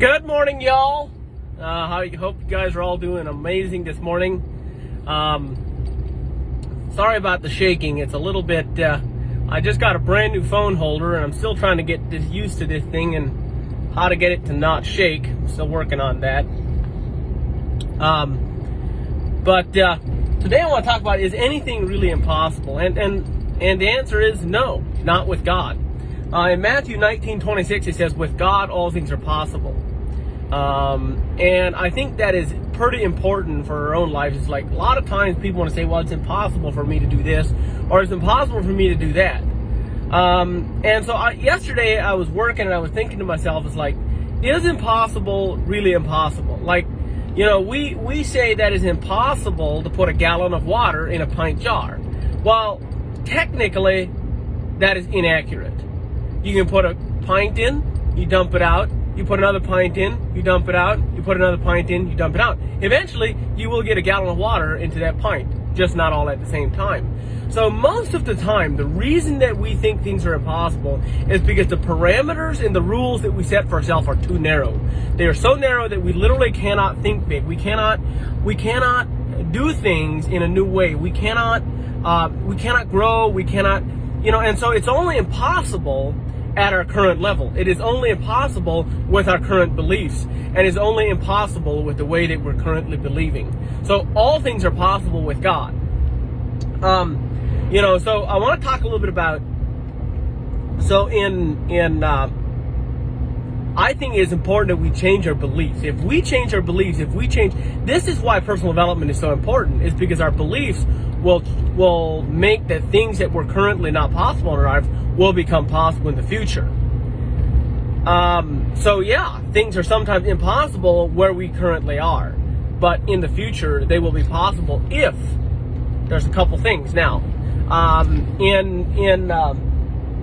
Good morning, y'all. Hope you guys are all doing amazing this morning. Sorry about the shaking. It's a little bit, I just got a brand new phone holder and I'm still trying to get used to this thing and how to get it to not shake. I'm still working on that. But today I want to talk about, is anything really impossible? And the answer is no, not with God. In Matthew 19:26, it says, with God all things are possible. And I think that is pretty important for our own lives. It's like a lot of times people want to say, well, it's impossible for me to do this, or it's impossible for me to do that. And so yesterday I was working and I was thinking to myself, it's like, is impossible really impossible? Like, you know, we say that it's impossible to put a gallon of water in a pint jar. Well, technically, that is inaccurate. You can put a pint in, you dump it out, you put another pint in, you dump it out, you put another pint in, you dump it out. Eventually, you will get a gallon of water into that pint, just not all at the same time. So most of the time, the reason that we think things are impossible is because the parameters and the rules that we set for ourselves are too narrow. They are so narrow that we literally cannot think big. We cannot do things in a new way. We cannot grow. We cannot, and so it's only impossible at our current level. It is only impossible with our current beliefs, and it's only impossible with the way that we're currently believing. So all things are possible with God. So I want to talk a little bit about, I think it's important that we change our beliefs. If we change our beliefs, this is why personal development is so important, is because our beliefs will make the things that were currently not possible in our life will become possible in the future. Things are sometimes impossible where we currently are, but in the future they will be possible if there's a couple things. Now, in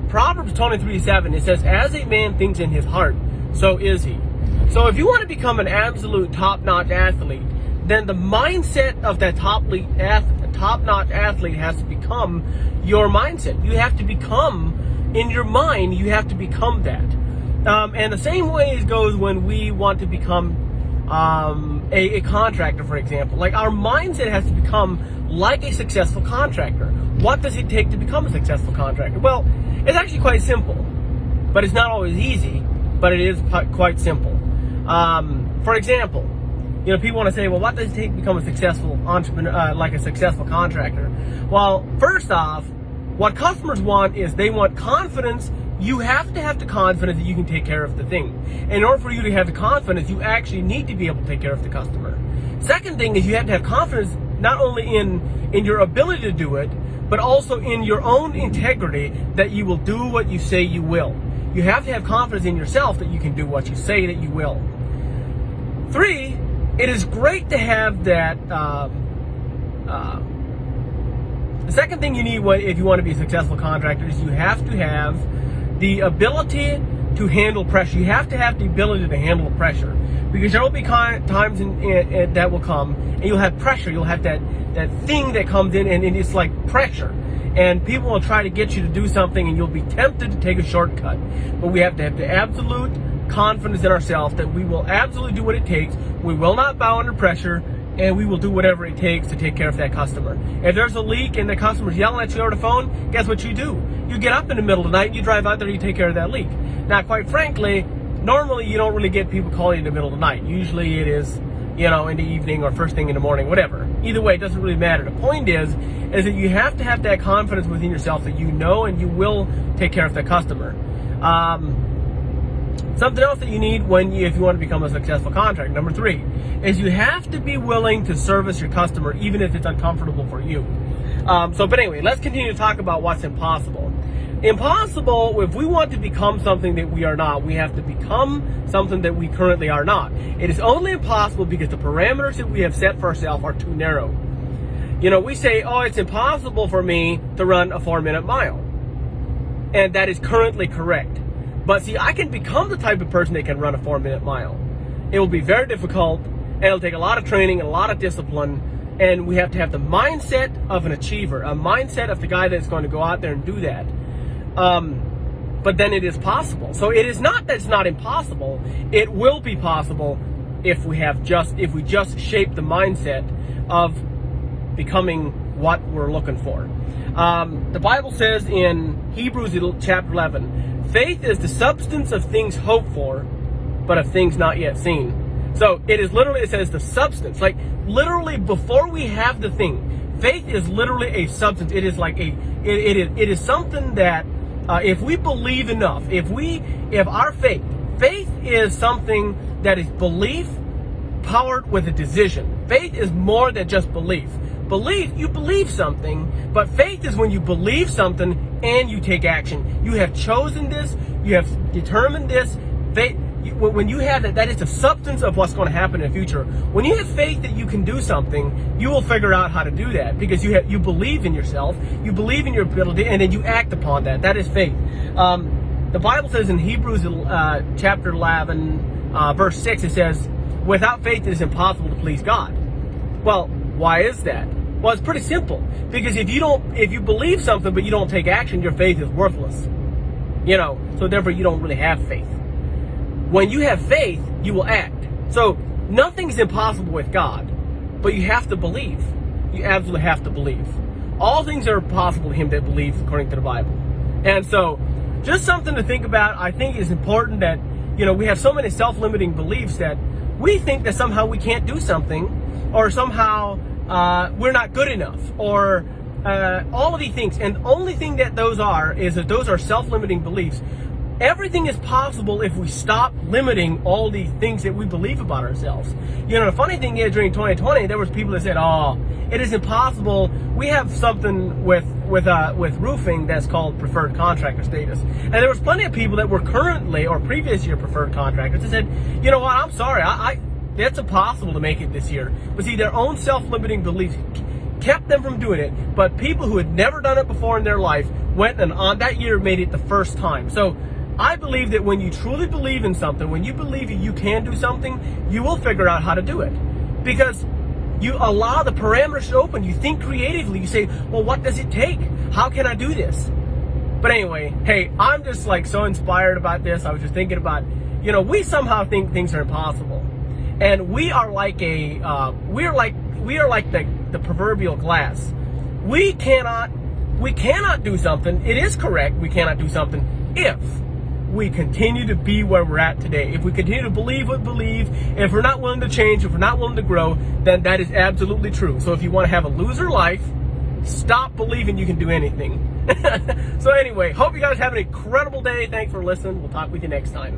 Proverbs 23:7, it says, as a man thinks in his heart, so is he. So if you want to become an absolute top-notch athlete, then the mindset of that top-notch athlete has to become your mindset. You have to become, in your mind, you have to become that. And the same way goes when we want to become a contractor, for example. Like, our mindset has to become like a successful contractor. What does it take to become a successful contractor? Well, it's actually quite simple, but it's not always easy, but it is quite simple. For example, people want to say, well, what does it take to become a successful entrepreneur, like a successful contractor? Well, first off, what customers want is they want confidence. You have to have the confidence that you can take care of the thing. In order for you to have the confidence, you actually need to be able to take care of the customer. Second thing is you have to have confidence not only in your ability to do it, but also in your own integrity that you will do what you say you will. You have to have confidence in yourself that you can do what you say that you will. 3, it is great to have that. The second thing you need if you want to be a successful contractor is you have to have the ability to handle pressure. You have to have the ability to handle pressure, because there will be times that will come and you'll have pressure. You'll have that thing that comes in and it's like pressure. And people will try to get you to do something and you'll be tempted to take a shortcut. But we have to have the absolute confidence in ourselves that we will absolutely do what it takes. We will not bow under pressure, and we will do whatever it takes to take care of that customer. If there's a leak and the customer's yelling at you over the phone, guess what you do? You get up in the middle of the night, you drive out there, you take care of that leak. Now, quite frankly, normally you don't really get people calling in the middle of the night. Usually it is, in the evening or first thing in the morning, whatever. Either way, it doesn't really matter. The point is that you have to have that confidence within yourself that you know and you will take care of the customer. Something else that you need if you want to become a successful contractor, number 3, is you have to be willing to service your customer even if it's uncomfortable for you. But anyway, let's continue to talk about what's impossible. Impossible, if we want to become something that we are not, we have to become something that we currently are not. It is only impossible because the parameters that we have set for ourselves are too narrow. We say, oh, it's impossible for me to run a 4-minute mile. And that is currently correct. But see, I can become the type of person that can run a 4-minute mile. It will be very difficult, and it'll take a lot of training and a lot of discipline, and we have to have the mindset of an achiever, a mindset of the guy that's going to go out there and do that. but then it is possible. So it is not that it's not impossible. It will be possible if we just shape the mindset of becoming what we're looking for. The Bible says in Hebrews chapter 11, faith is the substance of things hoped for, but of things not yet seen. So it says the substance, like literally before we have the thing. Faith is literally a substance. It is like it is something that if we believe enough, if our faith is something that is belief powered with a decision. Faith is more than just belief. Belief, you believe something, but faith is when you believe something and you take action. You have chosen this, you have determined this. Faith, when you have that is the substance of what's going to happen in the future. When you have faith that you can do something, you will figure out how to do that because you believe in yourself, you believe in your ability, and then you act upon that. That is faith. The Bible says in Hebrews chapter 11, verse 6, it says, without faith it is impossible to please God. Well, why is that? Well, it's pretty simple. Because if you believe something but you don't take action, your faith is worthless. So therefore you don't really have faith. When you have faith, you will act. So nothing's impossible with God, but you have to believe. You absolutely have to believe. All things are possible to him that believes, according to the Bible. And so, just something to think about. I think it's important that, we have so many self-limiting beliefs that we think that somehow we can't do something, or somehow we're not good enough, or all of these things. And the only thing that those are is that those are self-limiting beliefs. Everything is possible if we stop limiting all these things that we believe about ourselves. The funny thing is, during 2020, there was people that said, "Oh, it is impossible." We have something with roofing that's called preferred contractor status, and there was plenty of people that were currently or previous year preferred contractors that said, "You know what? I'm sorry, that's impossible to make it this year." But see, their own self-limiting beliefs kept them from doing it. But people who had never done it before in their life went and on that year made it the first time. So I believe that when you truly believe in something, when you believe that you can do something, you will figure out how to do it. Because you allow the parameters to open. You think creatively. You say, well, what does it take? How can I do this? But anyway, hey, I'm just so inspired about this. I was just thinking about, we somehow think things are impossible. And we are like the proverbial glass. We cannot do something. It is correct. We cannot do something if we continue to be where we're at today. If we continue to believe what we believe, if we're not willing to change, if we're not willing to grow, then that is absolutely true. So if you want to have a loser life, stop believing you can do anything. So anyway, hope you guys have an incredible day. Thanks for listening. We'll talk with you next time.